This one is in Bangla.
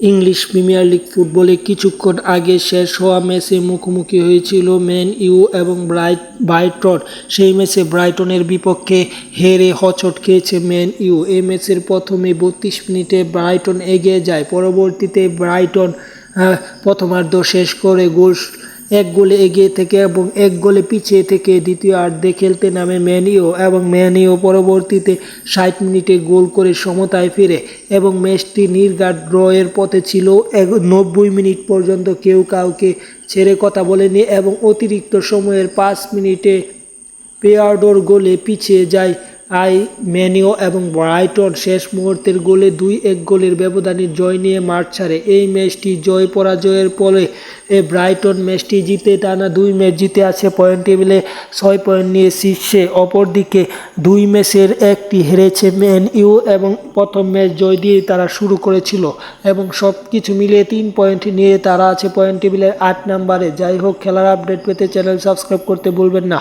ইংলিশ প্রিমিয়ার লিগ ফুটবলে কিছুক্ষণ আগে শেষ হওয়া ম্যাচে মুখোমুখি হয়েছিল ম্যান ইউ এবং ব্রাইটন। সেই ম্যাচে ব্রাইটনের বিপক্ষে হেরে হোঁচট খেয়েছে ম্যান ইউ। এই ম্যাচের প্রথমে 32 মিনিটে ব্রাইটন এগিয়ে যায়। পরবর্তীতে ব্রাইটন প্রথমার্ধ শেষ করে এক গোলে এগিয়ে থেকে এবং এক গোলে পিছিয়ে থেকে দ্বিতীয়ার্ধে খেলতে নামে ম্যান ইউ এবং ম্যান ইউ পরবর্তীতে 60 মিনিটে গোল করে সমতায় ফিরে এবং ম্যাচটি নির্ঘাত ড্রয়ের পথে ছিল। 90 মিনিট পর্যন্ত কেউ কাউকে ছেড়ে কথা বলেনি এবং অতিরিক্ত সময়ের 5 মিনিটে পেয়ার্ডোর গোলে পিছিয়ে যায় ম্যান ইউ এবং ব্রাইটন শেষ মুহূর্তের গোলে 2-1 গোলের ব্যবধানে জয় নিয়ে মাঠ ছাড়ে। এই ম্যাচটি জয় পরাজয়ের ফলে ব্রাইটন ম্যাচটি জিতে টানা 2 ম্যাচ জিতে আছে, পয়েন্ট টেবিলে 6 পয়েন্ট নিয়ে শীর্ষে। অপরদিকে 2 ম্যাচের একটি হেরেছে ম্যান ইউ এবং প্রথম ম্যাচ জয় দিয়ে তারা শুরু করেছিল এবং সব কিছু মিলিয়ে 3 পয়েন্ট নিয়ে তারা আছে পয়েন্ট টেবিলের 8 নম্বরে। যাই হোক, খেলার আপডেট পেতে চ্যানেল সাবস্ক্রাইব করতে ভুলবেন না।